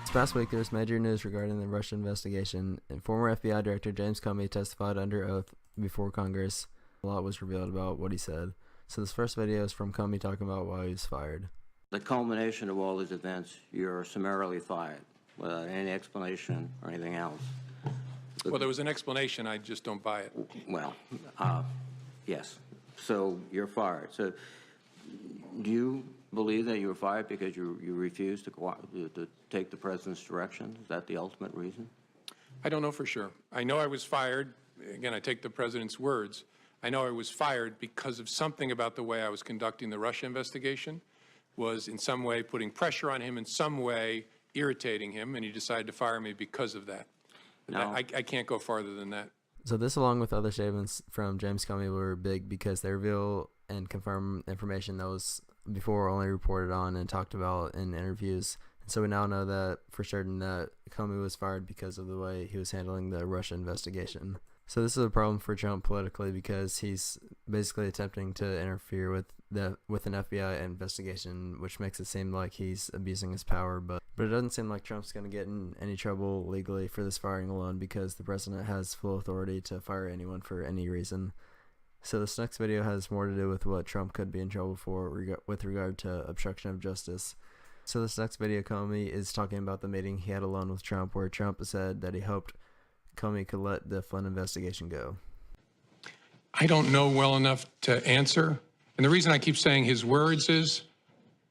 This past week, there was major news regarding the Russian investigation, and former FBI Director James Comey testified under oath before Congress. A lot was revealed about what he said. So this first video is from Comey talking about why he was fired. The culmination of all these events, you're summarily fired without any explanation or anything else. Well, there was an explanation. I just don't buy it. Well, yes. So you're fired. So do you believe that you were fired because you refused to take the president's direction? Is that the ultimate reason? I don't know for sure. I know I was fired. Again, I take the president's words. I know I was fired because of something about the way I was conducting the Russia investigation was in some way putting pressure on him, in some way irritating him, and he decided to fire me because of that. No. I can't go farther than that. So this, along with other statements from James Comey, were big because they reveal and confirm information that was before only reported on and talked about in interviews. And so we now know that for certain that Comey was fired because of the way he was handling the Russia investigation. So this is a problem for Trump politically because he's basically attempting to interfere with an FBI investigation, which makes it seem like he's abusing his power. But it doesn't seem like Trump's going to get in any trouble legally for this firing alone because the president has full authority to fire anyone for any reason. So this next video has more to do with what Trump could be in trouble for with regard to obstruction of justice. So this next video, Comey is talking about the meeting he had alone with Trump, where Trump said that he hoped Comey could let the Flynn investigation go. I don't know well enough to answer. And the reason I keep saying his words is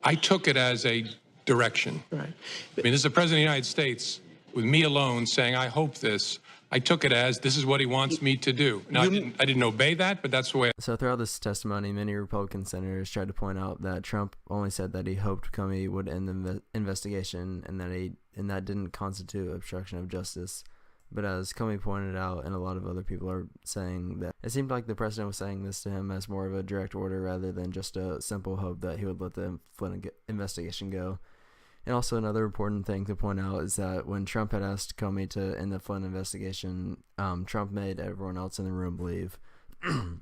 I took it as a direction. Right. I mean, this is the President of the United States with me alone saying, I hope this. I took it as this is what he wants me to do. Now, I didn't obey that, but that's the way. So throughout this testimony, many Republican senators tried to point out that Trump only said that he hoped Comey would end the investigation and that didn't constitute obstruction of justice. But as Comey pointed out, and a lot of other people are saying, that it seemed like the president was saying this to him as more of a direct order rather than just a simple hope that he would let the Flynn investigation go. And also another important thing to point out is that when Trump had asked Comey to end the Flynn investigation, Trump made everyone else in the room leave.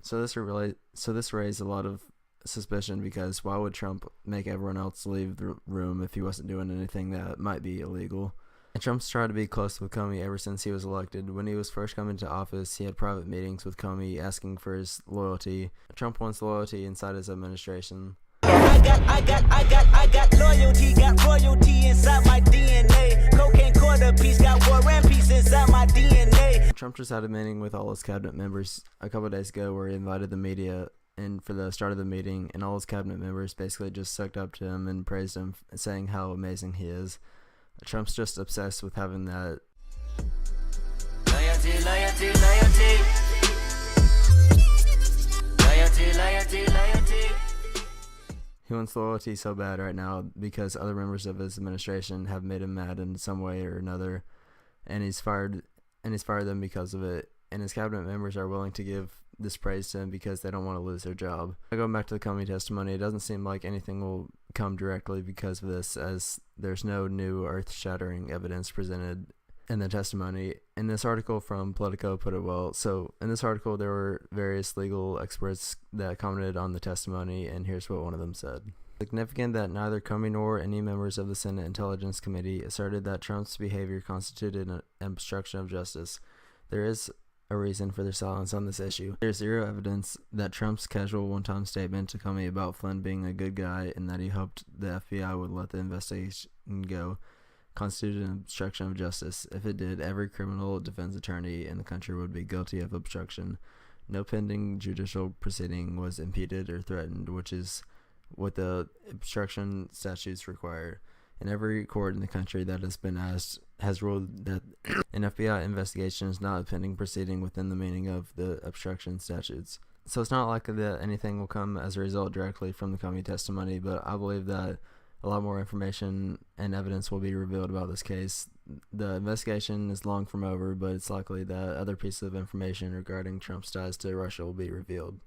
So this raised a lot of suspicion because why would Trump make everyone else leave the room if he wasn't doing anything that might be illegal? And Trump's tried to be close with Comey ever since he was elected. When he was first coming to office, he had private meetings with Comey asking for his loyalty. Trump wants loyalty inside his administration. I got loyalty, got royalty inside my DNA. Cocaine quarter piece, got war and peace inside my DNA. Trump just had a meeting with all his cabinet members a couple of days ago where he invited the media in for the start of the meeting, and all his cabinet members basically just sucked up to him and praised him, saying how amazing he is. Trump's just obsessed with having that. Loyalty, loyalty, loyalty. Loyalty, loyalty, loyalty. He wants loyalty so bad right now because other members of his administration have made him mad in some way or another, and he's fired them because of it. And his cabinet members are willing to give this praise to him because they don't want to lose their job. Going back to the Comey testimony, it doesn't seem like anything will come directly because of this, as there's no new earth-shattering evidence presented in the testimony. And this article from Politico put it well. So in this article, there were various legal experts that commented on the testimony, and here's what one of them said. Significant that neither Comey nor any members of the Senate Intelligence Committee asserted that Trump's behavior constituted an obstruction of justice. There is a reason for their silence on this issue. There's zero evidence that Trump's casual one-time statement to Comey about Flynn being a good guy and that he hoped the FBI would let the investigation go constituted an obstruction of justice. If it did, every criminal defense attorney in the country would be guilty of obstruction. No pending judicial proceeding was impeded or threatened, which is what the obstruction statutes require. And every court in the country that has been asked has ruled that an FBI investigation is not a pending proceeding within the meaning of the obstruction statutes. So it's not likely that anything will come as a result directly from the Comey testimony, but I believe that a lot more information and evidence will be revealed about this case. The investigation is long from over, but it's likely that other pieces of information regarding Trump's ties to Russia will be revealed.